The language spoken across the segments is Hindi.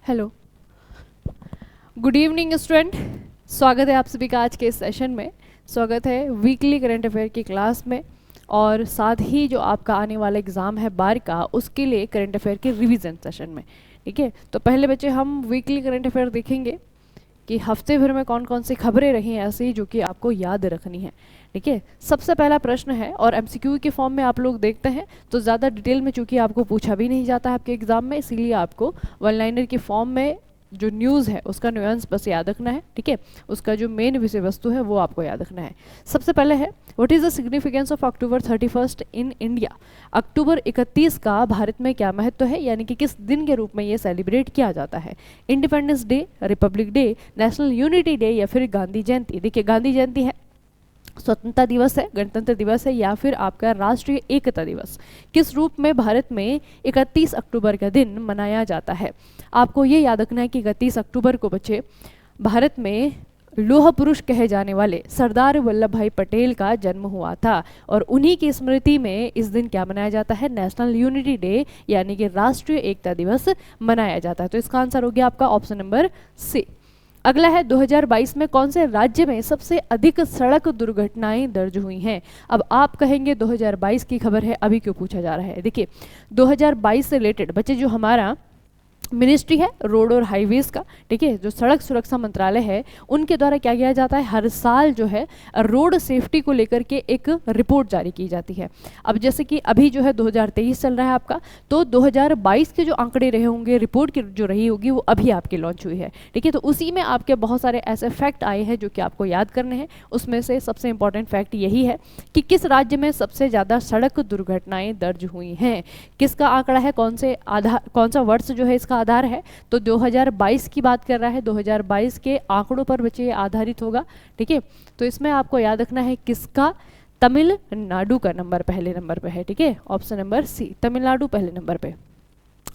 Hello, good evening student. स्वागत है आप सभी का आज के इस सेशन में। स्वागत है वीकली करंट अफेयर की क्लास में, और साथ ही जो आपका आने वाला एग्ज़ाम है बार का, उसके लिए करंट अफेयर के रिवीजन सेशन में। ठीक है, तो पहले बच्चे हम वीकली करंट अफेयर देखेंगे कि हफ्ते भर में कौन कौन सी खबरें रही हैं ऐसी जो कि आपको याद रखनी है। ठीक है, सबसे पहला प्रश्न है, और एमसीक्यू के फॉर्म में आप लोग देखते हैं तो ज़्यादा डिटेल में चूंकि आपको पूछा भी नहीं जाता है आपके एग्जाम में, इसीलिए आपको वन लाइनर के फॉर्म में जो न्यूज़ है उसका न्यूएंस बस याद रखना है। ठीक है, उसका जो मेन विषय वस्तु है वो आपको याद रखना है। सबसे पहले है, what is the significance of October 31 in India. October 31 का भारत में क्या महत्व है, यानी कि किस दिन के रूप में ये सेलिब्रेट किया जाता है। Independence day, Republic day, national unity day या फिर गांधी जयंती। देखिए, गांधी जयंती है, स्वतंत्रता दिवस है, गणतंत्र दिवस है, या फिर आपका राष्ट्रीय एकता दिवस। किस रूप में भारत में 31 अक्टूबर का दिन मनाया जाता है। आपको ये याद रखना है कि 31 अक्टूबर को बच्चे भारत में लौह पुरुष कहे जाने वाले सरदार वल्लभ भाई पटेल का जन्म हुआ था, और उन्हीं की स्मृति में इस दिन क्या मनाया जाता है, नेशनल यूनिटी डे यानी कि राष्ट्रीय एकता दिवस मनाया जाता है। तो इसका आंसर हो गया आपका ऑप्शन नंबर सी। अगला है, 2022 में कौन से राज्य में सबसे अधिक सड़क दुर्घटनाएं दर्ज हुई हैं। अब आप कहेंगे 2022 की खबर है, अभी क्यों पूछा जा रहा है। देखिए, 2022 से रिलेटेड बच्चे जो हमारा मिनिस्ट्री है रोड और हाईवेज का, ठीक है, जो सड़क सुरक्षा मंत्रालय है, उनके द्वारा क्या किया जाता है, हर साल जो है रोड सेफ्टी को लेकर के एक रिपोर्ट जारी की जाती है। अब जैसे कि अभी जो है 2023 चल रहा है आपका, तो 2022 के जो आंकड़े रहे होंगे, रिपोर्ट की जो रही होगी वो अभी आपकी लॉन्च हुई है। ठीक है, तो उसी में आपके बहुत सारे ऐसे फैक्ट आए हैं जो कि आपको याद करने हैं। उसमें से सबसे इंपॉर्टेंट फैक्ट यही है कि किस राज्य में सबसे ज़्यादा सड़क दुर्घटनाएं दर्ज हुई हैं। किसका आंकड़ा है, कौन सा वर्ष जो है इसका आधार है, तो 2022 की बात कर रहा है। 2022 के आंकड़ों पर बच्चे आधारित होगा। ठीक है, तो इसमें आपको याद रखना है किसका, तमिलनाडु का नंबर पहले नंबर पे है। ठीक है, ऑप्शन नंबर सी, तमिलनाडु पहले नंबर पे।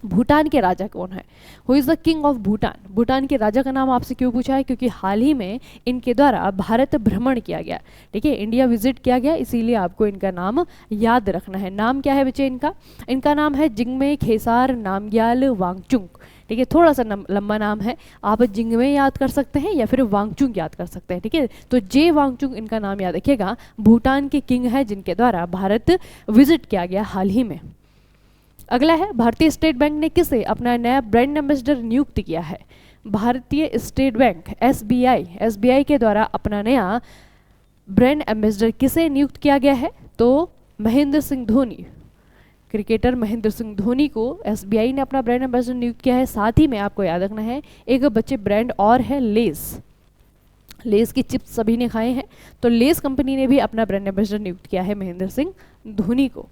भूटान के राजा कौन है, who is the king of Bhutan. Bhutan के राजा का नाम आपसे क्यों पूछा है, क्योंकि हाल ही में इनके द्वारा भारत भ्रमण किया गया। ठीक है, इंडिया विजिट किया गया, इसीलिए आपको इनका नाम याद रखना है। नाम क्या है बच्चे इनका नाम है जिंगमे खेसार नामग्याल वांगचुक। ठीक है, थोड़ा सा लंबा नाम है, आप जिंगमे याद कर सकते हैं या फिर वांगचुक याद कर सकते हैं। ठीक है, तो जे वांगचुक इनका नाम याद रखिएगा। भूटान के किंग है जिनके द्वारा भारत विजिट किया गया हाल ही में। अगला है, भारतीय स्टेट बैंक ने किसे अपना नया ब्रांड एम्बेसडर नियुक्त किया है। भारतीय स्टेट बैंक एसबीआई के द्वारा अपना नया ब्रांड एम्बेसडर किसे नियुक्त किया गया है, तो महेंद्र सिंह धोनी, क्रिकेटर महेंद्र सिंह धोनी को एसबीआई ने अपना ब्रांड एम्बेसडर नियुक्त किया है। साथ ही में आपको याद रखना है एक बच्चे ब्रांड और है लेस की चिप्स सभी ने खाए हैं, तो लेस कंपनी ने भी अपना ब्रांड एम्बेसडर नियुक्त किया है महेंद्र सिंह धोनी को।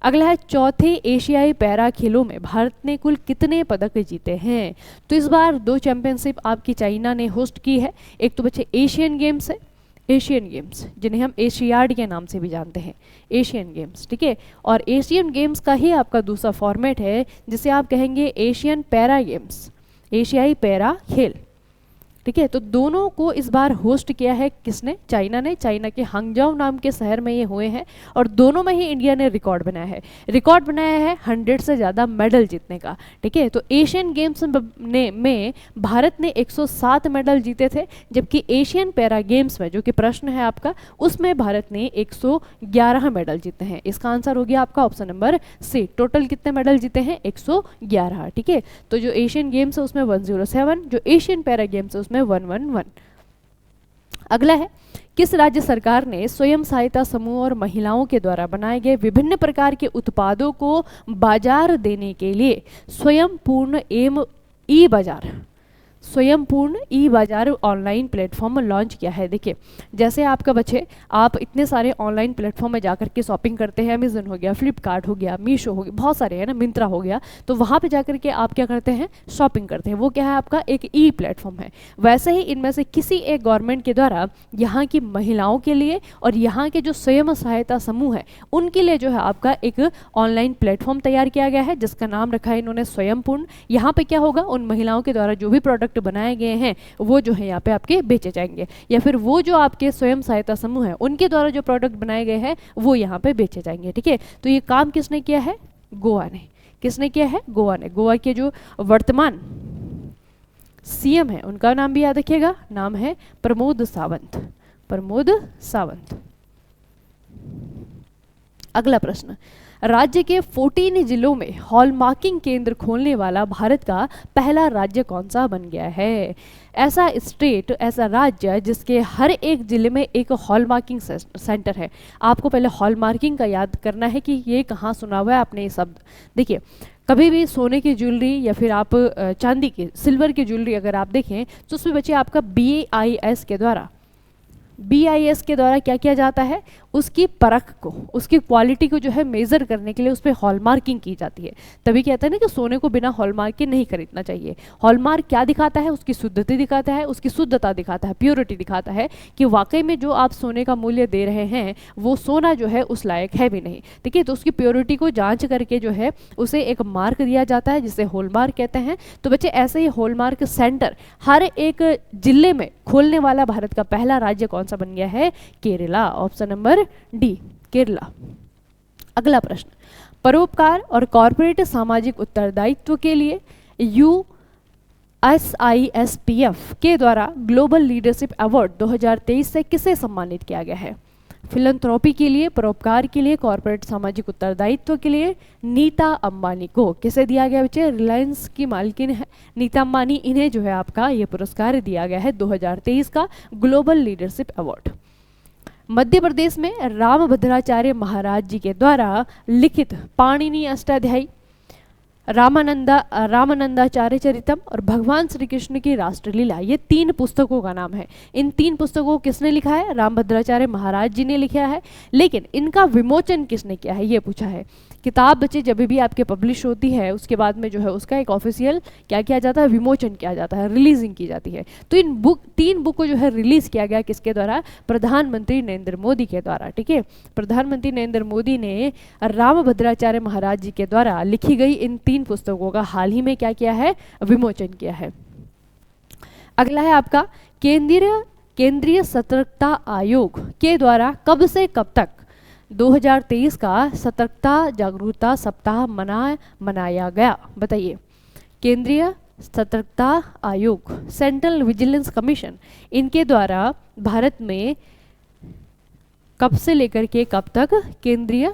अगला है, चौथे एशियाई पैरा खेलों में भारत ने कुल कितने पदक जीते हैं। तो इस बार 2 चैंपियनशिप आपकी चाइना ने होस्ट की है। एक तो बच्चे एशियन गेम्स है, एशियन गेम्स जिन्हें हम एशियाड के नाम से भी जानते हैं, एशियन गेम्स। ठीक है, और एशियन गेम्स का ही आपका दूसरा फॉर्मेट है जिसे आप कहेंगे एशियन पैरा गेम्स, एशियाई पैरा खेल। ठीक है, तो दोनों को इस बार होस्ट किया है किसने, चाइना ने। चाइना के हांगजाओ नाम के शहर में ये हुए हैं, और दोनों में ही इंडिया ने रिकॉर्ड बनाया है 100 से ज़्यादा मेडल जीतने का। ठीक है, तो एशियन गेम्स में भारत ने 107 मेडल जीते थे, जबकि एशियन पैरा गेम्स में जो कि प्रश्न है आपका, उसमें भारत ने 111 मेडल जीते हैं। इसका आंसर हो गया आपका ऑप्शन नंबर सी। टोटल कितने मेडल जीते हैं, 111। ठीक है, तो जो एशियन गेम्स है उसमें 107, जो एशियन पैरा गेम्स है उसमें 111। अगला है, किस राज्य सरकार ने स्वयं सहायता समूह और महिलाओं के द्वारा बनाए गए विभिन्न प्रकार के उत्पादों को बाजार देने के लिए स्वयंपूर्ण ई बाजार ऑनलाइन प्लेटफॉर्म लॉन्च किया है। देखिए, जैसे आपका बच्चे आप इतने सारे ऑनलाइन प्लेटफॉर्म में जाकर के शॉपिंग करते हैं, अमेजन हो गया, फ्लिपकार्ट हो गया, मीशो हो गया, बहुत सारे है ना, मिंत्रा हो गया, तो वहाँ पे जाकर के आप क्या करते हैं, शॉपिंग करते हैं। वो क्या है आपका एक ई प्लेटफॉर्म है। वैसे ही इनमें से किसी एक गवर्नमेंट के द्वारा यहाँ की महिलाओं के लिए और यहाँ के जो स्वयं सहायता समूह है उनके लिए जो है आपका एक ऑनलाइन प्लेटफॉर्म तैयार किया गया है जिसका नाम रखा है इन्होंने स्वयंपूर्ण। यहाँ पे क्या होगा, उन महिलाओं के द्वारा जो भी प्रोडक्ट बनाए गए हैं वो जो है यहाँ पे आपके बेचे जाएंगे, या फिर वो जो आपके स्वयं सहायता समूह है उनके द्वारा जो प्रोडक्ट बनाए गए हैं वो यहाँ पे बेचे जाएंगे। ठीक है, तो ये काम किसने किया है, गोवा ने। किसने किया है, गोवा ने। गोवा के जो वर्तमान सीएम है उनका नाम भी याद रखिएगा, नाम है प्रमोद सावंत, प्रमोद सावंत। अगला प्रश्न, राज्य के 14 जिलों में हॉलमार्किंग केंद्र खोलने वाला भारत का पहला राज्य कौन सा बन गया है? ऐसा स्टेट, ऐसा राज्य जिसके हर एक जिले में एक हॉलमार्किंग सेंटर है। आपको पहले हॉलमार्किंग का याद करना है कि ये कहाँ सुना हुआ है आपने ये शब्द। देखिए, कभी भी सोने की ज्वेलरी या फिर आप चांदी की, सिल्वर की ज्वेलरी अगर आप देखें तो उसमें बच्चे आपका BIS के द्वारा, BIS के द्वारा क्या किया जाता है, उसकी परख को, उसकी क्वालिटी को जो है मेज़र करने के लिए उस पर हॉलमार्किंग की जाती है। तभी कहते हैं ना कि सोने को बिना हॉलमार्क के नहीं खरीदना चाहिए। हॉलमार्क क्या दिखाता है? उसकी शुद्धता दिखाता है, उसकी शुद्धता दिखाता है, प्योरिटी दिखाता है कि वाकई में जो आप सोने का मूल्य दे रहे हैं वो सोना जो है उस लायक है भी नहीं। ठीक है, तो उसकी प्योरिटी को जाँच करके जो है उसे एक मार्क दिया जाता है जिसे हॉलमार्क कहते हैं। तो बच्चे ऐसे ही हॉलमार्क सेंटर हर एक जिले में खोलने वाला भारत का पहला राज्य कौन सा बन गया है? Kerala, option number D, Kerala. अगला प्रश्न, परोपकार और कॉर्पोरेट सामाजिक उत्तरदायित्व के लिए USISPF के द्वारा ग्लोबल लीडरशिप अवार्ड 2023 से किसे सम्मानित किया गया है? फिलंथ्रोपी के लिए, परोपकार के लिए, कॉर्पोरेट सामाजिक उत्तरदायित्व के लिए नीता अंबानी को किसे दिया गया बच्चे? रिलायंस की मालकिन है नीता अंबानी, इन्हें जो है आपका ये पुरस्कार दिया गया है 2023 का global leadership award. Madhya Pradesh में रामभद्राचार्य महाराज जी के द्वारा लिखित पाणिनि अष्टाध्यायी, रामानंदाचार्य चरितम और भगवान श्री कृष्ण की राष्ट्रलीला, ये 3 पुस्तकों का नाम है। इन 3 पुस्तकों को किसने लिखा है? रामभद्राचार्य महाराज जी ने लिखा है। लेकिन इनका विमोचन किसने किया है ये पूछा है। किताब बच्चे जब भी आपके पब्लिश होती है उसके बाद में जो है उसका एक ऑफिशियल क्या किया जाता है? विमोचन किया जाता है, रिलीजिंग की जाती है। तो इन 3 बुक को जो है रिलीज किया गया किसके द्वारा? प्रधानमंत्री नरेंद्र मोदी के द्वारा। ठीक है, प्रधानमंत्री नरेंद्र मोदी ने रामभद्राचार्य महाराज जी के द्वारा लिखी गई इन 3 पुस्तकों का हाल ही में क्या किया है? विमोचन किया है। अगला है आपका केंद्रीय सतर्कता आयोग के द्वारा कब से कब तक 2023 का सतर्कता जागरूकता सप्ताह मनाया गया? बताइए। केंद्रीय सतर्कता आयोग, सेंट्रल विजिलेंस कमीशन, इनके द्वारा भारत में कब से लेकर के कब तक केंद्रीय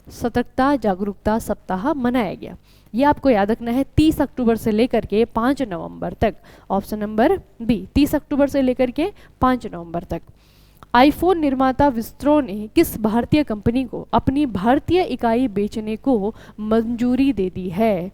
सतर्कता जागरूकता सप्ताह मनाया गया? ये आपको याद रखना है 30 अक्टूबर से लेकर के 5 नवंबर तक, ऑप्शन नंबर बी, 30 अक्टूबर से लेकर के 5 नवंबर तक। आईफोन निर्माता विस्ट्रो ने किस भारतीय कंपनी को अपनी भारतीय इकाई बेचने को मंजूरी दे दी है?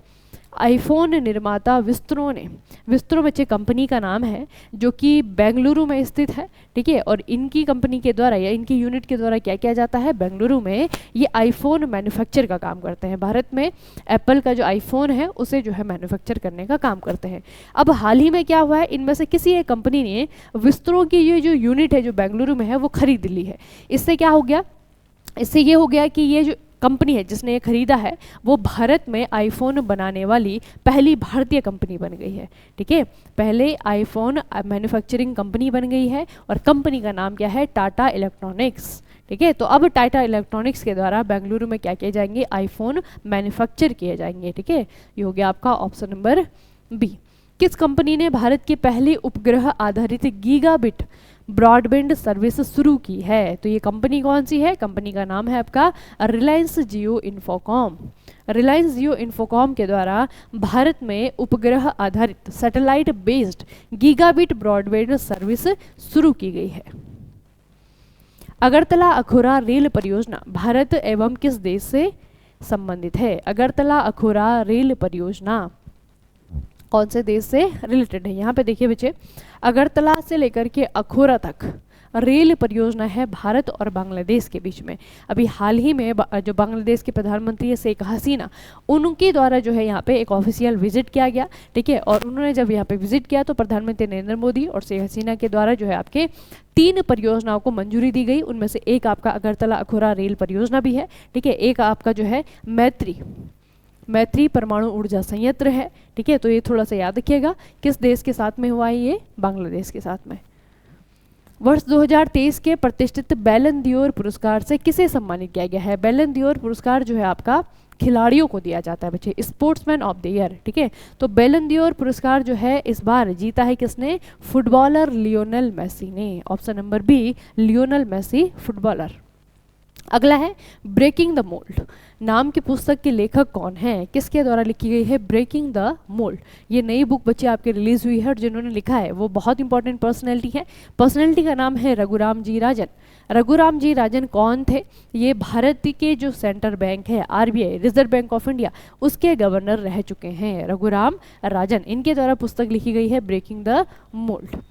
आईफोन निर्माता विस्ट्रो ने, विस्ट्रो बच्चे कंपनी का नाम है जो कि बेंगलुरु में स्थित है। ठीक है, और इनकी कंपनी के द्वारा या इनकी यूनिट के द्वारा क्या किया जाता है? बेंगलुरु में ये आईफोन मैन्युफैक्चर का काम करते हैं। भारत में एप्पल का जो आईफोन है उसे जो है मैन्युफैक्चर करने का काम करते हैं। अब हाल ही में क्या हुआ है, इनमें से किसी एक कंपनी ने विस्ट्रो की ये जो यूनिट है जो बेंगलुरु में है वो खरीद ली है। इससे क्या हो गया? इससे ये हो गया कि ये जो कंपनी है जिसने ये खरीदा है वो भारत में आईफोन बनाने वाली पहली भारतीय कंपनी बन गई है। ठीक है, पहले आईफोन मैन्युफैक्चरिंग कंपनी बन गई है और कंपनी का नाम क्या है? टाटा इलेक्ट्रॉनिक्स। ठीक है, तो अब टाटा इलेक्ट्रॉनिक्स के द्वारा बेंगलुरु में क्या किए जाएंगे? आईफोन मैन्युफैक्चर किए जाएंगे। ठीक है, ये हो गया आपका ऑप्शन नंबर बी। किस कंपनी ने भारत की पहली उपग्रह आधारित गीगाबिट ब्रॉडबैंड सर्विस शुरू की है? तो ये कंपनी कौन सी है? कंपनी का नाम है आपका रिलायंस जियो इन्फोकॉम। रिलायंस जियो इन्फोकॉम के द्वारा भारत में उपग्रह आधारित satellite based gigabit broadband service शुरू की गई है। अगरतला अखौरा रेल परियोजना भारत एवं किस देश से संबंधित है? अगरतला अखौरा रेल परियोजना कौन से देश से रिलेटेड है? यहाँ पे देखिए बच्चे, अगरतला से लेकर के अखौरा तक रेल परियोजना है भारत और बांग्लादेश के बीच में। अभी हाल ही में जो बांग्लादेश के प्रधानमंत्री है शेख हसीना, उनके द्वारा जो है यहाँ पे एक ऑफिशियल विजिट किया गया। ठीक है, और उन्होंने जब यहाँ पे विजिट किया तो प्रधानमंत्री नरेंद्र मोदी और शेख हसीना के द्वारा जो है आपके 3 परियोजनाओं को मंजूरी दी गई। उनमें से एक आपका अगरतला अखौरा रेल परियोजना भी है। ठीक है, एक आपका जो है मैत्री परमाणु ऊर्जा संयंत्र है। ठीक है, तो ये थोड़ा सा याद रखिएगा किस देश के साथ में हुआ है? ये बांग्लादेश के साथ में। वर्ष 2023 के प्रतिष्ठित बैलन दी ओर पुरस्कार से किसे सम्मानित किया गया है? बैलन दी ओर पुरस्कार जो है आपका खिलाड़ियों को दिया जाता है बच्चे, स्पोर्ट्समैन ऑफ द ईयर, ठीक है। तो बैलन d'Or पुरस्कार जो है इस बार जीता है किसने? फुटबॉलर लियोनेल मेसी ने। Option number B, Lionel Messi footballer. अगला है ब्रेकिंग द मोल्ड। नाम की पुस्तक के लेखक कौन है? किसके द्वारा लिखी गई है? Breaking the mould. ये नई बुक बच्चे आपके रिलीज हुई है और जिन्होंने लिखा है वो बहुत इंपॉर्टेंट पर्सनैलिटी है। पर्सनैलिटी का नाम है रघुराम जी राजन। रघुराम जी राजन कौन थे? ये भारत के जो सेंट्रल बैंक है RBI, reserve bank of India, उसके गवर्नर रह चुके हैं रघुराम राजन। इनके द्वारा पुस्तक लिखी गई है ब्रेकिंग द मोल्ड।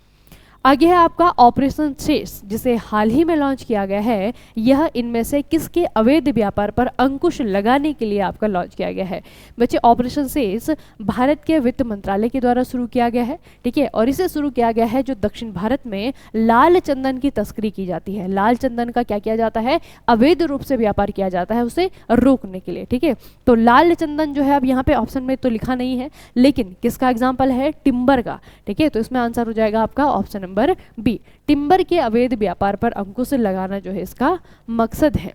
आगे है आपका ऑपरेशन शेष, जिसे हाल ही में लॉन्च किया गया है। यह इनमें से किसके अवैध व्यापार पर अंकुश लगाने के लिए आपका लॉन्च किया गया है? बच्चे ऑपरेशन शेष भारत के वित्त मंत्रालय के द्वारा शुरू किया गया है, ठीक है। और इसे शुरू किया गया है जो दक्षिण भारत में लाल चंदन की तस्करी की जाती है। लाल चंदन का क्या किया जाता है? अवैध रूप से व्यापार किया जाता है, उसे रोकने के लिए, ठीक है। तो लाल चंदन जो है अब यहाँ पे ऑप्शन में तो लिखा नहीं है, लेकिन किसका एग्जाम्पल है? टिम्बर का, ठीक है। तो इसमें आंसर हो जाएगा आपका ऑप्शन नंबर बी। टिम्बर के अवैध व्यापार पर अंकुश लगाना जो है इसका मकसद है।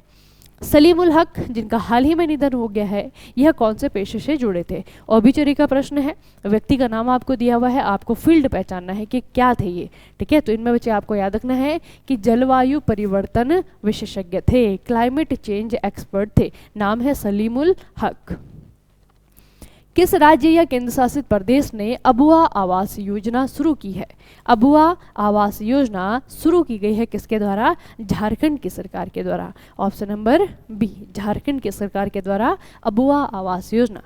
सलीम उल हक, जिनका हाल ही में निधन हो गया है, यह कौन से पेशे से जुड़े थे? ऑबिचुरी का प्रश्न है। व्यक्ति का नाम आपको दिया हुआ है, आपको फील्ड पहचानना है कि क्या थे ये, ठीक है। तो इनमें बच्चे आपको याद रखना है कि जलवायु परिवर्तन विशेषज्ञ थे, क्लाइमेट चेंज एक्सपर्ट थे। नाम है सलीम उल हक। किस राज्य या केंद्र शासित प्रदेश ने अबुआ आवास योजना शुरू की है? अबुआ आवास योजना शुरू की गई है किसके द्वारा? झारखंड की सरकार के द्वारा। ऑप्शन नंबर बी, झारखंड की सरकार के द्वारा अबुआ आवास योजना।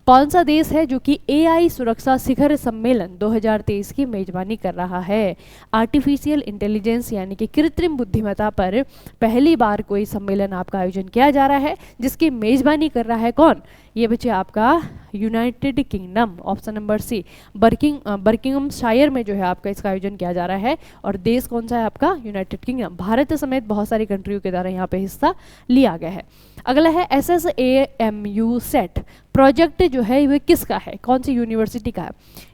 कौन सा देश है जो कि एआई सुरक्षा शिखर सम्मेलन 2023 की मेजबानी कर रहा है? आर्टिफिशियल इंटेलिजेंस यानी कि कृत्रिम बुद्धिमत्ता पर पहली बार कोई सम्मेलन आपका आयोजन किया जा रहा है, जिसकी मेजबानी कर रहा है कौन? ये बच्चे आपका United Kingdom. Option number C, Buckinghamshire में जो है आपका इसका आयोजन किया जा रहा है। और देश कौन सा है आपका? United kingdom. भारत समेत बहुत सारी कंट्रियों के द्वारा यहाँ पे हिस्सा लिया गया है। अगला है SSAMU सेट प्रोजेक्ट जो है वे किसका है? कौन सी यूनिवर्सिटी का है?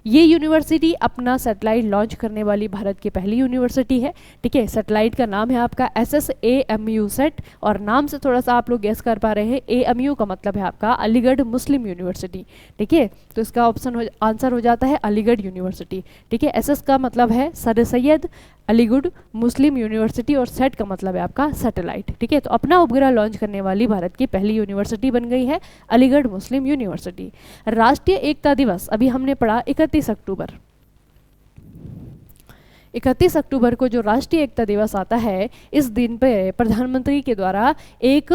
ये यूनिवर्सिटी अपना सैटेलाइट लॉन्च करने वाली भारत की पहली यूनिवर्सिटी है, ठीक है। सैटेलाइट का नाम है आपका SSAMU सेट, और नाम से थोड़ा सा आप लोग गेस कर पा रहे हैं, AMU का मतलब है आपका अलीगढ़ मुस्लिम यूनिवर्सिटी, ठीक है। तो इसका आंसर हो जाता है अलीगढ़ यूनिवर्सिटी, ठीक है। SS का मतलब है सर सैयद अलीगढ़ मुस्लिम यूनिवर्सिटी, और सेट का मतलब है आपका सैटेलाइट, ठीक है। तो अपना उपग्रह लॉन्च करने वाली भारत की पहली यूनिवर्सिटी बन गई है अलीगढ़ मुस्लिम यूनिवर्सिटी। राष्ट्रीय एकता दिवस अभी हमने पढ़ा 31 अक्टूबर। 31 अक्टूबर को जो राष्ट्रीय एकता दिवस आता है, इस दिन पे प्रधानमंत्री के द्वारा एक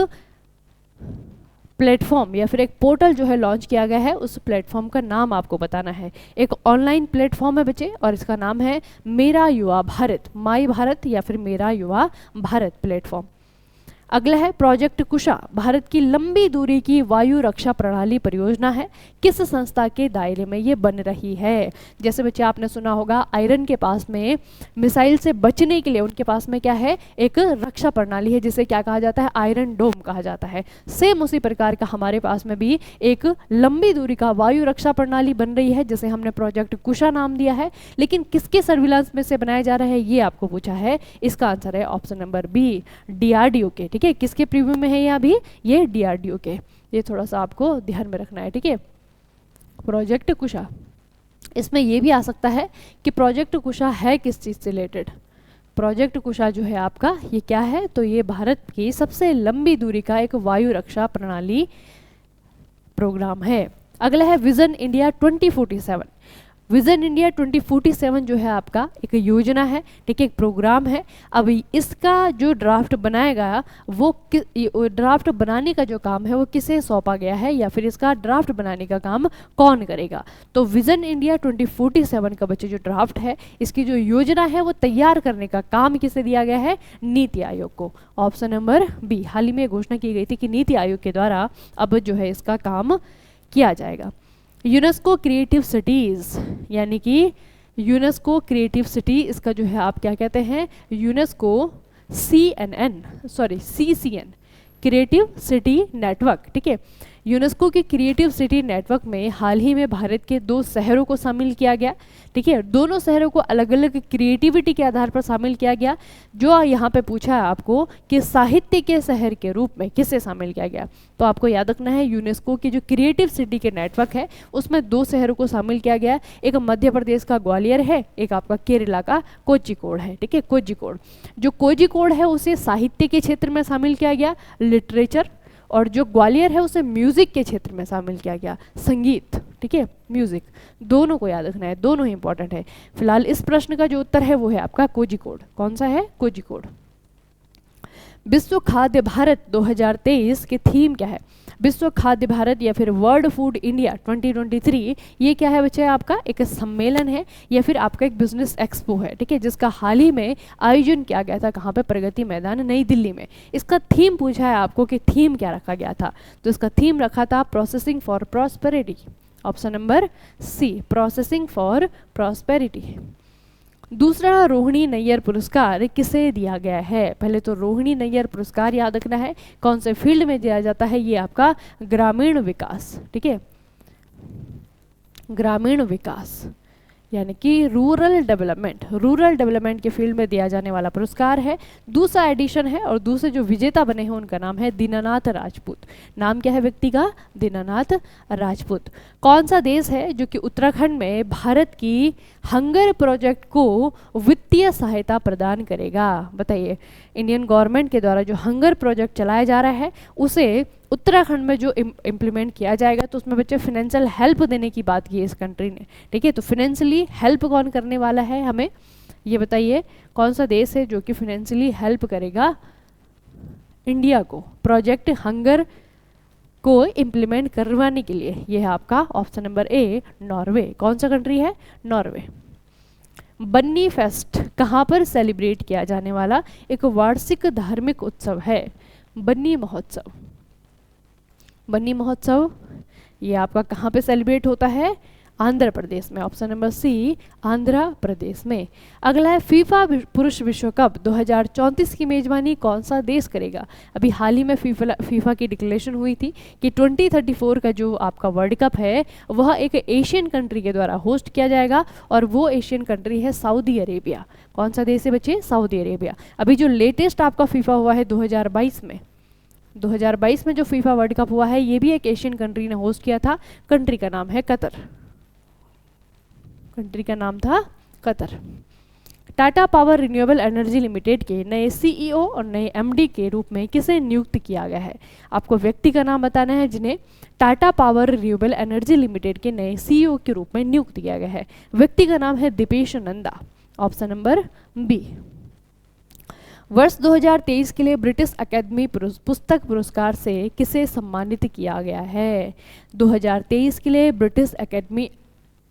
प्लेटफॉर्म या फिर एक पोर्टल जो है लॉन्च किया गया है। उस प्लेटफॉर्म का नाम आपको बताना है। एक ऑनलाइन प्लेटफॉर्म है बच्चे, और इसका नाम है मेरा युवा भारत, माई भारत या फिर मेरा युवा भारत प्लेटफॉर्म। अगला है प्रोजेक्ट कुशा, भारत की लंबी दूरी की वायु रक्षा प्रणाली परियोजना है। किस संस्था के दायरे में ये बन रही है? जैसे बच्चे आपने सुना होगा आयरन के पास में मिसाइल से बचने के लिए उनके पास में क्या है? एक रक्षा प्रणाली है, जिसे क्या कहा जाता है? आयरन डोम कहा जाता है। सेम उसी प्रकार का हमारे पास में भी एक लंबी दूरी का वायु रक्षा प्रणाली बन रही है, जिसे हमने प्रोजेक्ट कुशा नाम दिया है। लेकिन किसके सर्विलांस में से बनाया जा रहा है, ये आपको पूछा है। इसका आंसर है ऑप्शन नंबर बी, DRDO के, ठीक है। किसके प्रीव्यू में है ये? अभी ये DRDO के, ये थोड़ा सा आपको ध्यान में रखना है, ठीक है। प्रोजेक्ट कुशा, इसमें ये भी आ सकता है कि प्रोजेक्ट कुशा है किस चीज से रिलेटेड। प्रोजेक्ट कुशा जो है आपका ये क्या है? तो ये भारत की सबसे लंबी दूरी का एक वायु रक्षा प्रणाली प्रोग्राम है। अगला है विजन इंडिया 2047। विजन इंडिया 2047 जो है आपका एक योजना है, ठीक है, एक प्रोग्राम है। अब इसका जो ड्राफ्ट बनाएगा वो ड्राफ्ट बनाने का जो काम है वो किसे सौंपा गया है, या फिर इसका ड्राफ्ट बनाने का काम कौन करेगा? तो विजन इंडिया 2047 का बच्चे जो ड्राफ्ट है, इसकी जो योजना है वो तैयार करने का काम किसे दिया गया है? नीति आयोग को। ऑप्शन नंबर बी, हाल ही में घोषणा की गई थी कि नीति आयोग के द्वारा अब जो है इसका काम किया जाएगा। यूनेस्को क्रिएटिव सिटीज, यानी कि यूनेस्को क्रिएटिव सिटी, इसका जो है आप क्या कहते हैं? UNESCO CCN creative city network, ठीक है। यूनेस्को की क्रिएटिव सिटी नेटवर्क में हाल ही में भारत के 2 शहरों को शामिल किया गया। ठीक है, दोनों शहरों को अलग अलग क्रिएटिविटी के आधार पर शामिल किया गया। जो यहाँ पे पूछा है आपको कि साहित्य के शहर के रूप में किसे शामिल किया गया, तो आपको याद रखना है यूनेस्को की जो क्रिएटिव सिटी के नेटवर्क है उसमें 2 शहरों को शामिल किया गया। एक मध्य प्रदेश का ग्वालियर है, एक आपका केरला का कोझिकोड है। ठीक है, कोझिकोड, जो कोझिकोड है उसे साहित्य के क्षेत्र में शामिल किया गया, लिटरेचर, और जो ग्वालियर है उसे म्यूजिक के क्षेत्र में शामिल किया गया, संगीत। ठीक है, म्यूजिक, दोनों को याद रखना है, दोनों ही इंपॉर्टेंट है। फिलहाल इस प्रश्न का जो उत्तर है वो है आपका कोझिकोड। कौन सा है? कोझिकोड। विश्व खाद्य भारत 2023 की थीम क्या है? विश्व खाद्य भारत या फिर वर्ल्ड फूड इंडिया 2023, ये क्या है बच्चे? आपका एक सम्मेलन है या फिर आपका एक बिजनेस एक्सपो है। ठीक है, जिसका हाल ही में आयोजन किया गया था। कहाँ पे? प्रगति मैदान, नई दिल्ली में। इसका थीम पूछा है आपको कि थीम क्या रखा गया था, तो इसका थीम रखा था processing for prosperity. Option number C, processing for prosperity. दूसरा रोहिणी नैयर पुरस्कार किसे दिया गया है? पहले तो रोहिणी नैयर पुरस्कार याद रखना है, कौन से फील्ड में दिया जाता है? ये आपका ग्रामीण विकास। ठीक है, ग्रामीण विकास यानी कि रूरल डेवलपमेंट के फील्ड में दिया जाने वाला पुरस्कार है। दूसरा एडिशन है और दूसरे जो विजेता बने हैं उनका नाम है दीनानाथ राजपूत। नाम क्या है व्यक्ति का? दीनानाथ राजपूत। कौन सा देश है जो कि उत्तराखंड में भारत की हंगर प्रोजेक्ट को वित्तीय सहायता प्रदान करेगा? बताइए, इंडियन गवर्नमेंट के द्वारा जो हंगर प्रोजेक्ट चलाया जा रहा है उसे उत्तराखंड में जो इम्प्लीमेंट किया जाएगा, तो उसमें बच्चे फाइनेंशियल हेल्प देने की बात की है इस कंट्री ने। ठीक है, तो फाइनेंशियली हेल्प कौन करने वाला है हमें ये बताइए? कौन सा देश है जो कि फाइनेंशियली हेल्प करेगा इंडिया को प्रोजेक्ट हंगर को इम्प्लीमेंट करवाने के लिए? ये है आपका ऑप्शन नंबर ए, नॉर्वे। कौन सा कंट्री है? नॉर्वे। बन्नी फेस्ट कहाँ पर सेलिब्रेट किया जाने वाला एक वार्षिक धार्मिक उत्सव है? बन्नी महोत्सव। बन्नी महोत्सव ये आपका कहाँ पे सेलिब्रेट होता है? आंध्र प्रदेश में। ऑप्शन नंबर सी, आंध्र प्रदेश में। अगला है फीफा पुरुष विश्व कप 2034 की मेजबानी कौन सा देश करेगा? अभी हाल ही में फीफा की डिक्लेरेशन हुई थी कि 2034 का जो आपका वर्ल्ड कप है वह एक एशियन कंट्री के द्वारा होस्ट किया जाएगा और वो एशियन कंट्री है सऊदी अरेबिया। कौन सा देश है बच्चे? Saudi Arabia. अभी जो लेटेस्ट आपका फीफा हुआ है 2022 में, 2022 में जो फीफा वर्ल्ड कप हुआ है ये भी एक एशियन कंट्री ने होस्ट किया था। कंट्री का नाम है कतर। कंट्री का नाम था Qatar. Tata power renewable energy limited के नए सीईओ और नए एमडी के रूप में किसे नियुक्त किया गया है? आपको व्यक्ति का नाम बताना है जिन्हें Tata power renewable energy limited के नए सीईओ के रूप में नियुक्त किया गया है। व्यक्ति का नाम है Deepesh Nanda. Option number B. वर्ष 2023 के लिए ब्रिटिश अकेडमी पुस्तक पुरस्कार से किसे सम्मानित किया गया है? 2023 के लिए ब्रिटिश अकेडमी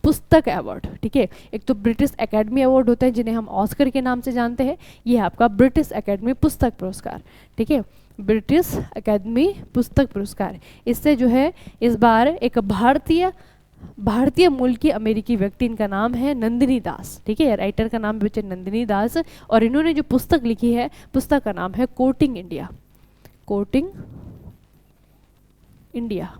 पुस्तक अवार्ड। ठीक है, एक तो ब्रिटिश एकेडमी अवार्ड होते हैं जिन्हें हम ऑस्कर के नाम से जानते हैं, ये है आपका ब्रिटिश एकेडमी पुस्तक पुरस्कार। ठीक है, ब्रिटिश एकेडमी पुस्तक पुरस्कार। इससे जो है इस बार एक भारतीय मूल की अमेरिकी व्यक्ति, इनका नाम है नंदिनी दास। ठीक है, राइटर का नाम बच्चे नंदिनी दास, और इन्होंने जो पुस्तक लिखी है पुस्तक का नाम है कोटिंग इंडिया। कोटिंग इंडिया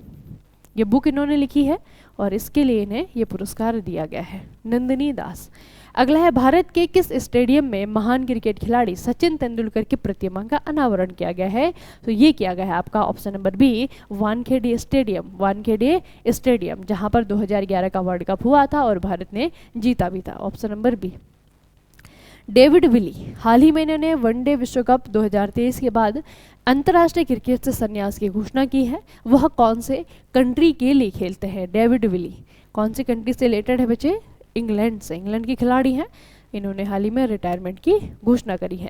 ये बुक इन्होंने लिखी है और इसके लिए इन्हें ये पुरस्कार दिया गया है, नंदिनी दास। अगला है भारत के किस स्टेडियम में महान क्रिकेट खिलाड़ी सचिन तेंदुलकर की प्रतिमा का अनावरण किया गया है? तो ये किया गया है आपका option number B, Wankhede stadium. Wankhede stadium जहां पर 2011 का वर्ल्ड कप हुआ था और भारत ने जीता भी था। Option number B. David Willey हाल ही में इन्होंने वनडे विश्व कप 2023 के बाद अंतर्राष्ट्रीय क्रिकेट से संन्यास की घोषणा की है। वह कौन से कंट्री के लिए खेलते हैं? डेविड विली कौन सी कंट्री से रिलेटेड है बच्चे? इंग्लैंड से। इंग्लैंड के खिलाड़ी हैं, इन्होंने हाल ही में रिटायरमेंट की घोषणा करी है।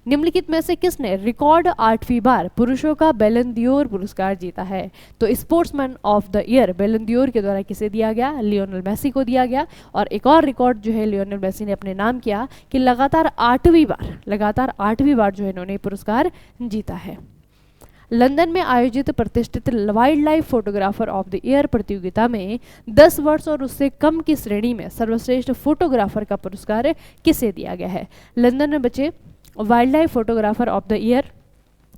निम्नलिखित में से किसने रिकॉर्ड 8वीं बार पुरुषों का बैलन दियोर पुरस्कार जीता है? तो स्पोर्ट्समैन ऑफ द ईयर बैलन दियोर के द्वारा किसे दिया गया? लियोनेल मेसी को दिया गया। और एक और रिकॉर्ड जो है लियोनेल मेसी ने अपने नाम किया कि लगातार 8वीं बार जो है इन्होंने पुरस्कार जीता है। लंदन में आयोजित प्रतिष्ठित wild life photographer of the year प्रतियोगिता में 10 वर्ष और उससे कम की श्रेणी में सर्वश्रेष्ठ फोटोग्राफर का पुरस्कार किसे दिया गया है? लंदन में बच्चे wild life photographer of the year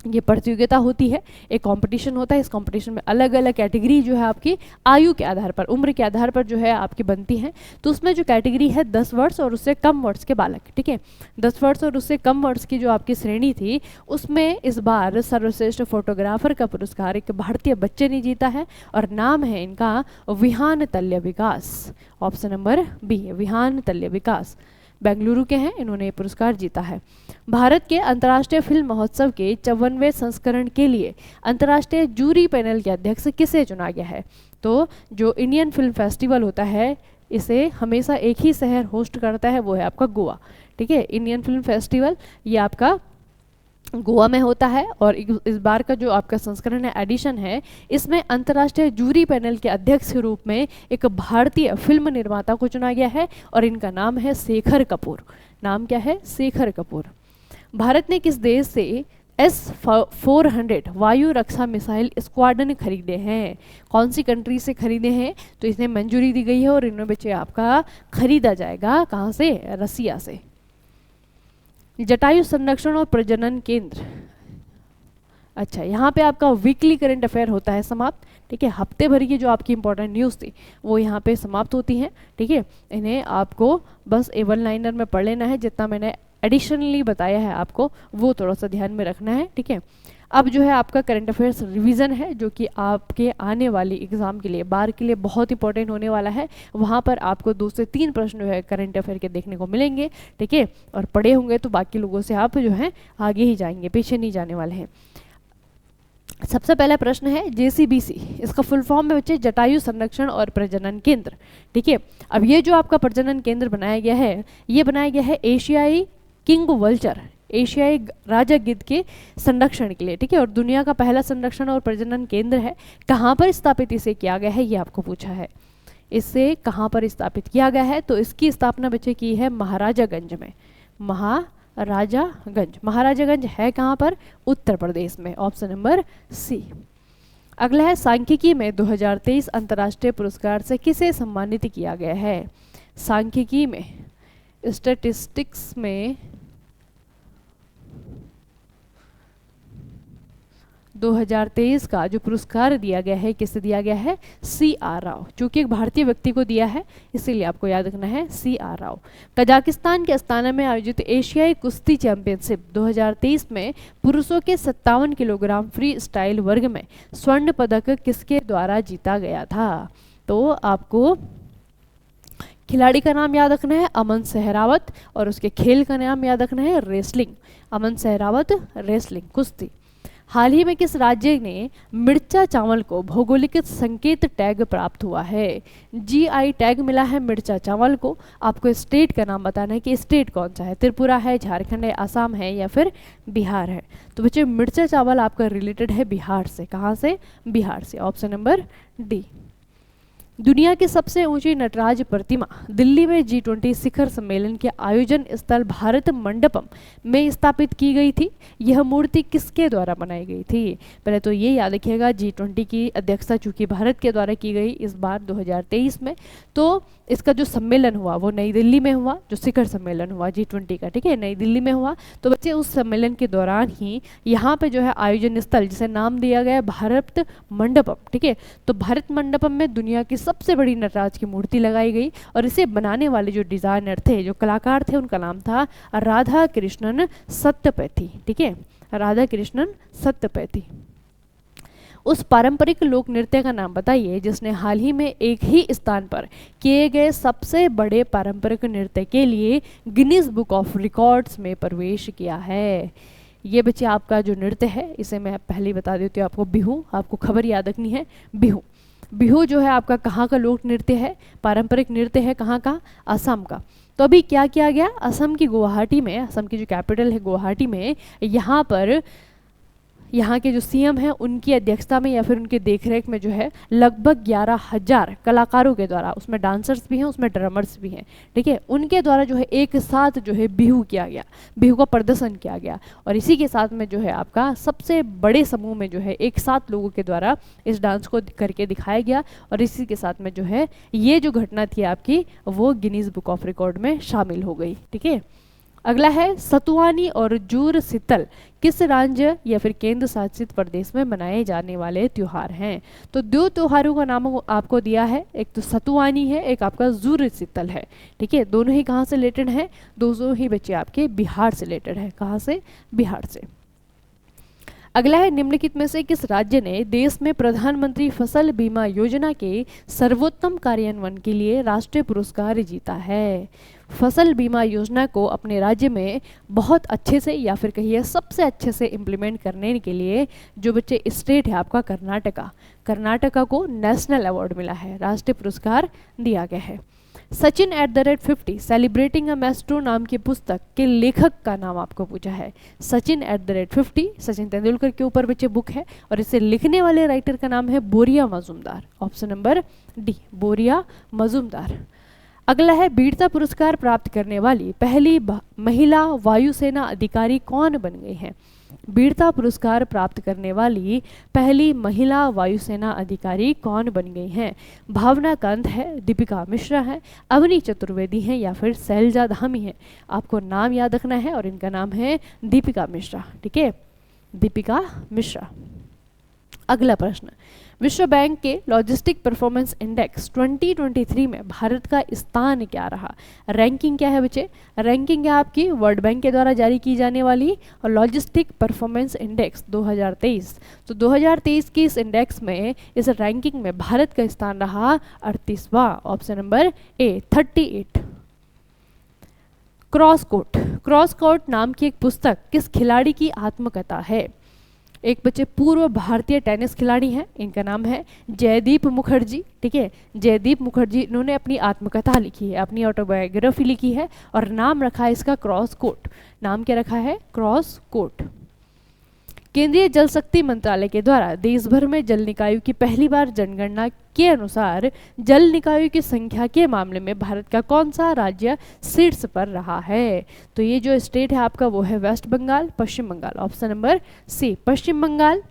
ये प्रतियोगिता होती है, एक कंपटीशन होता है। इस कंपटीशन में अलग अलग कैटेगरी जो है आपकी आयु के आधार पर, उम्र के आधार पर जो है आपकी बनती हैं। तो उसमें जो कैटेगरी है 10 वर्ष और उससे कम वर्ष के बालक, ठीक है, 10 वर्ष और उससे कम वर्ष की जो आपकी श्रेणी थी, उसमें इस बार सर्वश्रेष्ठ फोटोग्राफर का पुरस्कार एक भारतीय बच्चे ने जीता है और नाम है इनका विहान तल्य विकास। ऑप्शन नंबर बी, विहान तल्य विकास, बेंगलुरु के हैं, इन्होंने ये पुरस्कार जीता है। भारत के अंतर्राष्ट्रीय फिल्म महोत्सव के 54वें संस्करण के लिए अंतर्राष्ट्रीय जूरी पैनल के अध्यक्ष किसे चुना गया है? तो जो इंडियन फिल्म फेस्टिवल होता है, इसे हमेशा एक ही शहर होस्ट करता है, वो है आपका गोवा, ठीक है। इंडियन फिल्म फेस्टिवल ये आपका गोवा में होता है और इस बार का जो आपका संस्करण है, एडिशन है, इसमें अंतर्राष्ट्रीय जूरी पैनल के अध्यक्ष के रूप में एक भारतीय फिल्म निर्माता को चुना गया है और इनका नाम है शेखर कपूर। नाम क्या है? शेखर कपूर। भारत ने किस देश से S-400 वायु रक्षा मिसाइल स्क्वाड्रन खरीदे हैं? कौन सी कंट्री से खरीदे हैं? तो इसमें मंजूरी दी गई है और इनमें बच्चे आपका खरीदा जाएगा कहाँ से? रसिया से। जटायु संरक्षण और प्रजनन केंद्र, अच्छा यहाँ पे आपका वीकली करंट अफेयर होता है समाप्त, ठीक है। हफ्ते भर की जो आपकी इंपॉर्टेंट न्यूज़ थी वो यहाँ पे समाप्त होती हैं, ठीक है। इन्हें आपको बस वन लाइनर में पढ़ लेना है, जितना मैंने एडिशनली बताया है आपको वो थोड़ा सा ध्यान में रखना है, ठीक है। अब जो है आपका करंट अफेयर्स रिवीजन है, जो कि आपके आने वाली एग्जाम के लिए, बार के लिए बहुत इंपॉर्टेंट होने वाला है। वहाँ पर आपको 2 से 3 प्रश्न जो है करंट अफेयर के देखने को मिलेंगे, ठीक है। और पढ़े होंगे तो बाकी लोगों से आप जो है आगे ही जाएंगे, पीछे नहीं जाने वाले हैं। सबसे पहला प्रश्न है JCBC, इसका फुल फॉर्म में बच्चे जटायु संरक्षण और प्रजनन केंद्र, ठीक है। अब ये जो आपका प्रजनन केंद्र बनाया गया है, ये बनाया गया है एशियाई किंग वल्चर, एशियाई राजा गिद्ध के संरक्षण के लिए, ठीक है। और दुनिया का पहला संरक्षण और प्रजनन केंद्र है। कहाँ पर स्थापित इसे किया गया है, ये आपको पूछा है। इसे कहाँ पर स्थापित किया गया है? तो इसकी स्थापना बच्चे की है महाराजागंज में। महाराजागंज, महाराजागंज है कहाँ पर? उत्तर प्रदेश में। Option number C. अगला है सांख्यिकी में 2023 अंतर्राष्ट्रीय पुरस्कार से किसे सम्मानित किया गया है? सांख्यिकी में, स्टैटिस्टिक्स में 2023 का जो पुरस्कार दिया गया है, किसे दिया गया है? CR राव, चूंकि एक भारतीय व्यक्ति को दिया है इसीलिए आपको याद रखना है CR राव। कजाकिस्तान के अस्ताना में आयोजित एशियाई कुश्ती चैंपियनशिप 2023 में पुरुषों के 57 किलोग्राम फ्री स्टाइल वर्ग में स्वर्ण पदक किसके द्वारा जीता गया था? तो आपको खिलाड़ी का नाम याद रखना है अमन सहरावत और उसके खेल का नाम याद रखना है रेसलिंग। अमन सहरावत, रेसलिंग, कुश्ती। हाल ही में किस राज्य ने मिर्चा चावल को भौगोलिक संकेत टैग प्राप्त हुआ है? GI टैग मिला है मिर्चा चावल को। आपको स्टेट का नाम बताना है कि स्टेट कौन सा है, त्रिपुरा है, झारखंड है, असम है या फिर बिहार है। तो बच्चे मिर्चा चावल आपका रिलेटेड है बिहार से। कहाँ से? बिहार से। Option number D. दुनिया की सबसे ऊंची नटराज प्रतिमा दिल्ली में G20 शिखर सम्मेलन के आयोजन स्थल भारत मंडपम में स्थापित की गई थी। यह मूर्ति किसके द्वारा बनाई गई थी? पहले तो ये याद रखिएगा, G20 की अध्यक्षता चूंकि भारत के द्वारा की गई इस बार 2023 में, तो इसका जो सम्मेलन हुआ वो नई दिल्ली में हुआ। जो शिखर सम्मेलन हुआ G20 का, ठीक है, नई दिल्ली में हुआ। तो बच्चे उस सम्मेलन के दौरान ही यहाँ पे जो है आयोजन स्थल, जिसे नाम दिया गया भारत मंडपम, ठीक है। तो भारत मंडपम में दुनिया की सबसे बड़ी नटराज की मूर्ति लगाई गई और इसे बनाने वाले जो डिजाइनर थे, जो कलाकार थे, उनका नाम था राधा कृष्णन सत्यपैथी, ठीक है, राधा कृष्णन सत्यपैथी। उस पारंपरिक लोक नृत्य का नाम बताइए जिसने हाल ही में एक ही स्थान पर किए गए सबसे बड़े पारंपरिक नृत्य के लिए गिनीज बुक ऑफ रिकॉर्ड्स में प्रवेश किया है। ये बच्चे आपका जो नृत्य है, इसे मैं पहले ही बता देती हूँ आपको, बिहू। आपको खबर याद रखनी है, बिहू। बिहू जो है आपका कहाँ का लोक नृत्य है? पारंपरिक नृत्य है कहाँ का? असम का। तो अभी क्या किया गया? असम की गुवाहाटी में, असम की जो कैपिटल है गुवाहाटी में, यहाँ पर यहाँ के जो CM हैं उनकी अध्यक्षता में या फिर उनके देखरेख में जो है लगभग 11,000 कलाकारों के द्वारा, उसमें डांसर्स भी हैं, उसमें ड्रमर्स भी हैं, ठीक है, उनके द्वारा जो है एक साथ जो है बिहू किया गया, बिहू का प्रदर्शन किया गया। और इसी के साथ में जो है आपका सबसे बड़े समूह में जो है एक साथ लोगों के द्वारा इस डांस को करके दिखाया गया। और इसी के साथ में जो है ये जो घटना थी आपकी, वो गिनीज बुक ऑफ रिकॉर्ड में शामिल हो गई, ठीक है। अगला है सतुवानी और जूर शीतल किस राज्य या फिर केंद्र शासित प्रदेश में मनाए जाने वाले त्योहार हैं। तो दो त्योहारों का नाम आपको दिया है, एक तो सतुवानी है, एक आपका जूर शीतल है। ठीक है, दोनों ही कहाँ से रिलेटेड हैं, दोनों ही बच्चे आपके बिहार से रिलेटेड है। कहाँ से, बिहार से। अगला है निम्नलिखित में से किस राज्य ने देश में प्रधानमंत्री फसल बीमा योजना के सर्वोत्तम कार्यान्वयन के लिए राष्ट्रीय पुरस्कार जीता है। फसल बीमा योजना को अपने राज्य में बहुत अच्छे से या फिर कहिए सबसे अच्छे से इम्प्लीमेंट करने के लिए जो बच्चे स्टेट है आपका कर्नाटका, कर्नाटका को नेशनल अवार्ड मिला है, राष्ट्रीय पुरस्कार दिया गया है। सचिन @50 सेलिब्रेटिंग अ मेस्ट्रो नाम की पुस्तक के लेखक का नाम आपको पूछा है। सचिन @50 सचिन तेंदुलकर के ऊपर बच्चे बुक है और इसे लिखने वाले राइटर का नाम है बोरिया मजूमदार। ऑप्शन नंबर डी, बोरिया मजूमदार। अगला है वीरता पुरस्कार प्राप्त करने वाली पहली महिला वायुसेना अधिकारी कौन बन गई हैं। वीरता पुरस्कार प्राप्त करने वाली पहली महिला वायुसेना अधिकारी कौन बन गई हैं। भावना कांत है, दीपिका मिश्रा है, अवनी चतुर्वेदी है या फिर शैलजा धामी है। आपको नाम याद रखना है और इनका नाम है दीपिका मिश्रा। ठीक है, दीपिका मिश्रा। अगला प्रश्न, विश्व बैंक के लॉजिस्टिक परफॉर्मेंस इंडेक्स 2023 में भारत का स्थान क्या रहा। रैंकिंग क्या है बच्चे, रैंकिंग है आपकी वर्ल्ड बैंक के द्वारा जारी की जाने वाली और लॉजिस्टिक परफॉर्मेंस इंडेक्स 2023। तो 2023 की इस इंडेक्स में, इस रैंकिंग में भारत का स्थान रहा 38वां। Option number A 38। Cross court, cross court नाम की एक पुस्तक किस खिलाड़ी की आत्मकथा है। एक बच्चे पूर्व भारतीय टेनिस खिलाड़ी हैं, इनका नाम है जयदीप मुखर्जी। ठीक है, जयदीप मुखर्जी, इन्होंने अपनी आत्मकथा लिखी है, अपनी ऑटोबायोग्राफी लिखी है और नाम रखा है इसका क्रॉस कोर्ट। नाम क्या रखा है, क्रॉस कोर्ट। केंद्रीय जल शक्ति मंत्रालय के द्वारा देश भर में जल निकायों की पहली बार जनगणना के अनुसार जल निकायों की संख्या के मामले में भारत का कौन सा राज्य शीर्ष पर रहा है। तो ये जो स्टेट है आपका वो है वेस्ट बंगाल, पश्चिम बंगाल। ऑप्शन नंबर सी, पश्चिम बंगाल।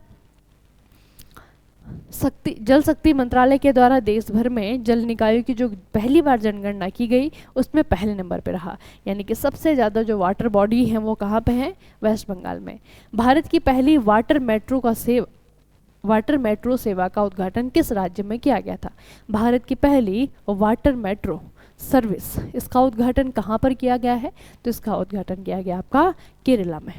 जल शक्ति मंत्रालय के द्वारा देश भर में जल निकायों की जो पहली बार जनगणना की गई उसमें पहले नंबर पे रहा, यानी कि सबसे ज़्यादा जो वाटर बॉडी है वो कहाँ पे है, वेस्ट बंगाल में। भारत की पहली वाटर मेट्रो सेवा का उद्घाटन किस राज्य में किया गया था। भारत की पहली वाटर मेट्रो सर्विस, इसका उद्घाटन कहाँ पर किया गया है, तो इसका उद्घाटन किया गया आपका केरला में।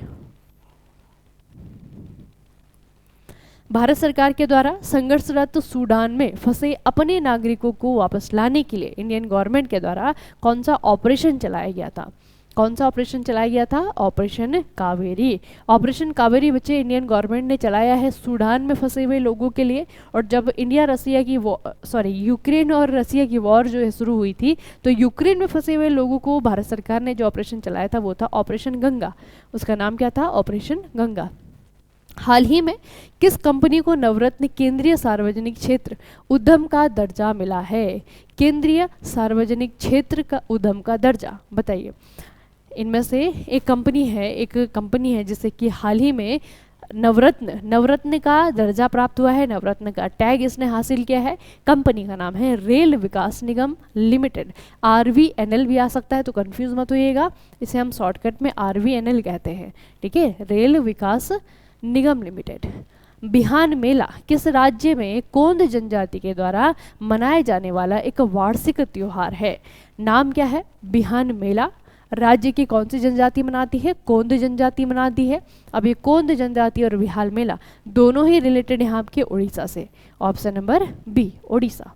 भारत सरकार के द्वारा संघर्षरत सूडान में फंसे अपने नागरिकों को वापस लाने के लिए इंडियन गवर्नमेंट के द्वारा कौन सा ऑपरेशन चलाया गया था। कौन सा ऑपरेशन चलाया गया था, ऑपरेशन कावेरी। ऑपरेशन कावेरी बच्चे इंडियन गवर्नमेंट ने चलाया है सूडान में फंसे हुए लोगों के लिए। और जब यूक्रेन और रसिया की वॉर जो है शुरू हुई थी, तो यूक्रेन में फंसे हुए लोगों को भारत सरकार ने जो ऑपरेशन चलाया था वो था ऑपरेशन गंगा। उसका नाम क्या था, ऑपरेशन गंगा। हाल ही में किस कंपनी को नवरत्न केंद्रीय सार्वजनिक क्षेत्र उद्यम का दर्जा मिला है। केंद्रीय सार्वजनिक क्षेत्र का उद्यम का दर्जा बताइए। इनमें से एक कंपनी है जिसे कि हाल ही में नवरत्न का दर्जा प्राप्त हुआ है, नवरत्न का टैग इसने हासिल किया है। कंपनी का नाम है रेल विकास निगम लिमिटेड। RVNL भी आ सकता है तो कंफ्यूज मत होइएगा, इसे हम शॉर्टकट में RVNL कहते हैं। ठीक है, रेल विकास निगम लिमिटेड। बिहान मेला किस राज्य में कोंद जनजाति के द्वारा मनाए जाने वाला एक वार्षिक त्योहार है। नाम क्या है, बिहान मेला। राज्य की कौन सी जनजाति मनाती है, कोंद जनजाति मनाती है। अब ये कोंद जनजाति और बिहान मेला दोनों ही रिलेटेड हैं आपके उड़ीसा से। Option number B, Orissa.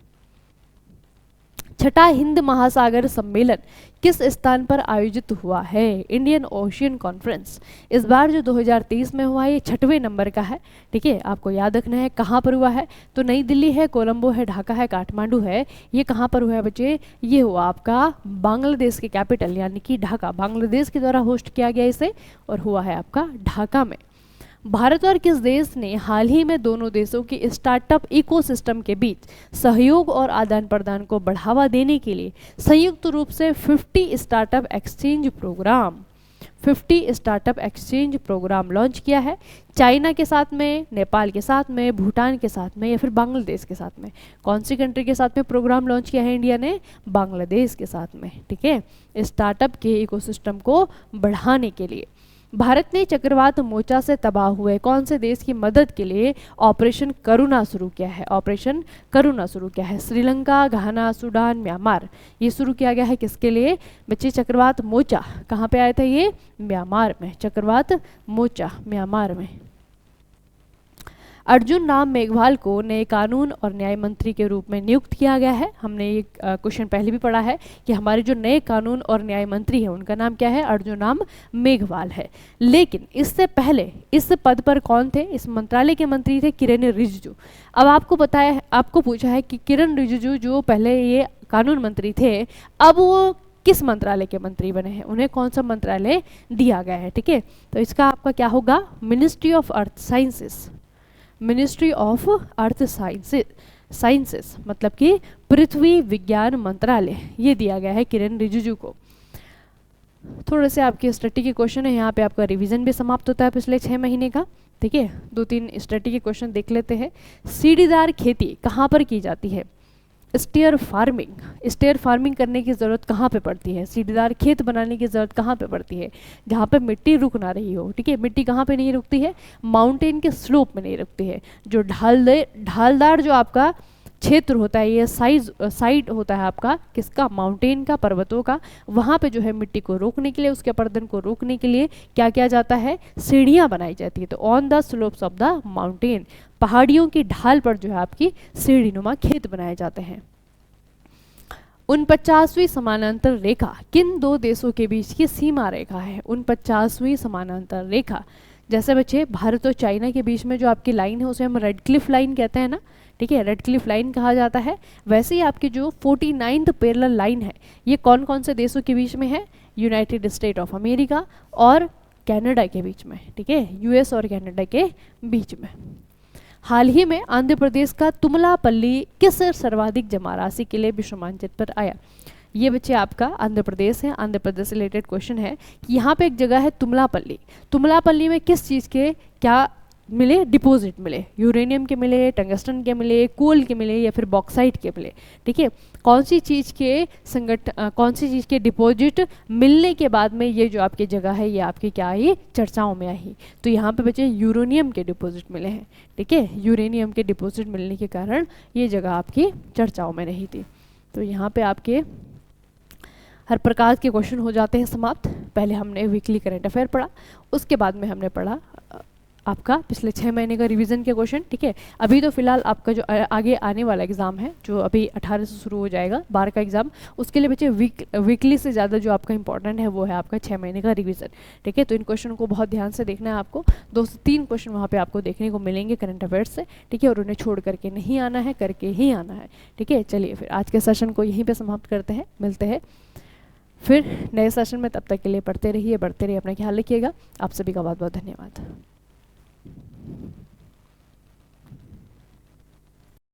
छठा हिंद महासागर सम्मेलन किस स्थान पर आयोजित हुआ है। Indian ocean conference. इस बार जो 2023 में हुआ है ये 6वें नंबर का है। ठीक है, आपको याद रखना है कहाँ पर हुआ है, तो नई दिल्ली है, कोलंबो है, ढाका है, काठमांडू है। ये कहाँ पर हुआ है बच्चे, ये हुआ आपका बांग्लादेश के कैपिटल यानी कि ढाका, बांग्लादेश के द्वारा होस्ट किया गया इसे और हुआ है आपका ढाका में। भारत और किस देश ने हाल ही में दोनों देशों की स्टार्टअप इकोसिस्टम के बीच सहयोग और आदान प्रदान को बढ़ावा देने के लिए संयुक्त रूप से 50 startup exchange programme 50 startup exchange programme launch किया है। चाइना के साथ में, नेपाल के साथ में, भूटान के साथ में या फिर बांग्लादेश के साथ में? कौन सी कंट्री के साथ में प्रोग्राम लॉन्च किया है इंडिया ने? बांग्लादेश के साथ में। ठीक है, स्टार्टअप के इकोसिस्टम को बढ़ाने के लिए। भारत ने चक्रवात मोचा से तबाह हुए कौन से देश की मदद के लिए ऑपरेशन करुणा शुरू किया है? ऑपरेशन करुणा शुरू किया है। श्रीलंका, घाना, सूडान, म्यांमार, ये शुरू किया गया है किसके लिए बच्चे? चक्रवात मोचा कहाँ पे आया था? ये म्यांमार में। चक्रवात मोचा म्यांमार में। अर्जुन राम मेघवाल को नए कानून और न्याय मंत्री के रूप में नियुक्त किया गया है। हमने ये क्वेश्चन पहले भी पढ़ा है कि हमारे जो नए कानून और न्याय मंत्री हैं उनका नाम क्या है? अर्जुन राम मेघवाल है। लेकिन इससे पहले इस पद पर कौन थे? इस मंत्रालय के मंत्री थे किरेन रिजिजू। अब आपको पूछा है कि किरेन रिजिजू जो पहले ये कानून मंत्री थे, अब वो किस मंत्रालय के मंत्री बने हैं? उन्हें कौन सा मंत्रालय दिया गया है? ठीक है, तो इसका आपका क्या होगा? Ministry of earth sciences. Ministry of earth sciences मतलब कि पृथ्वी विज्ञान मंत्रालय, ये दिया गया है किरेन रिजिजू को। थोड़े से आपके स्टडी के क्वेश्चन है, यहाँ पे आपका रिवीजन भी समाप्त होता है पिछले 6 महीने का। ठीक है, 2-3 स्टडी के क्वेश्चन देख लेते हैं। सीढ़ीदार खेती कहाँ पर की जाती है? स्टेयर फार्मिंग करने की ज़रूरत कहाँ पे पड़ती है? सीढ़ीदार खेत बनाने की ज़रूरत कहाँ पे पड़ती है? जहाँ पे मिट्टी रुक ना रही हो। ठीक है, मिट्टी कहाँ पे नहीं रुकती है? माउंटेन के स्लोप में नहीं रुकती है। जो ढालदार जो आपका क्षेत्र होता है, ये साइड होता है आपका किसका? माउंटेन का, पर्वतों का। वहाँ पे जो है मिट्टी को रोकने के लिए, उसके अपरदन को रोकने के लिए क्या किया जाता है? सीढ़ियाँ बनाई जाती है। तो on the slopes of the mountain, पहाड़ियों की ढाल पर जो है आपकी सीढ़ीनुमा खेत बनाए जाते हैं। 49वीं समानांतर रेखा किन 2 देशों के बीच की सीमा रेखा है? 49वीं समानांतर रेखा, जैसे बच्चे भारत और चाइना के बीच में जो आपकी लाइन है उसे हम रेड क्लिफ लाइन कहते हैं ना। ठीक है, रेड क्लिफ लाइन कहा जाता है। वैसे ही आपकी जो 49th पैरेलल लाइन है, ये कौन कौन से देशों के बीच में है? यूनाइटेड स्टेट ऑफ अमेरिका और कनाडा के बीच में। ठीक है, यूएस और कनाडा के बीच में। हाल ही में आंध्र प्रदेश का तुमलापल्ली किस सर्वाधिक जमा राशि के लिए विश्व मानचित्र पर आया? ये बच्चे आपका आंध्र प्रदेश है। आंध्र प्रदेश से रिलेटेड क्वेश्चन है कि यहाँ पे एक जगह है तुमलापल्ली। तुमलापल्ली में किस चीज़ के क्या मिले? डिपॉजिट मिले। यूरेनियम के मिले, टंगस्टन के मिले, कोल के मिले या फिर बॉक्साइट के मिले। ठीक है, कौन सी चीज़ के डिपॉजिट मिलने के बाद में ये जो आपकी जगह है ये आपकी क्या आई? चर्चाओं में आई। तो यहाँ पे बच्चे यूरेनियम के डिपॉजिट मिले हैं। ठीक है, यूरेनियम के डिपॉजिट मिलने के कारण ये जगह आपकी चर्चाओं में नहीं थी। तो यहाँ पे आपके हर प्रकार के क्वेश्चन हो जाते हैं समाप्त। पहले हमने वीकली करंट अफेयर पढ़ा, उसके बाद में हमने पढ़ा आपका पिछले 6 महीने का रिवीजन के क्वेश्चन। ठीक है, अभी तो फिलहाल आपका जो आगे आने वाला एग्जाम है जो अभी 18 से शुरू हो जाएगा 12 का एग्जाम, उसके लिए बच्चे वीकली से ज़्यादा जो आपका इंपॉर्टेंट है वो है आपका 6 महीने का रिवीजन। ठीक है, तो इन क्वेश्चन को बहुत ध्यान से देखना है आपको। 2 से 3 क्वेश्चन वहाँ पे आपको देखने को मिलेंगे करंट अफेयर्स से। ठीक है, और उन्हें छोड़ करके नहीं आना है, करके ही आना है। ठीक है, चलिए फिर आज के सेशन को यहीं पर समाप्त करते हैं। मिलते हैं फिर नए सेशन में, तब तक के लिए पढ़ते रहिए, बढ़ते रहिए, अपना ख्याल रखिएगा। आप सभी का बहुत बहुत धन्यवाद।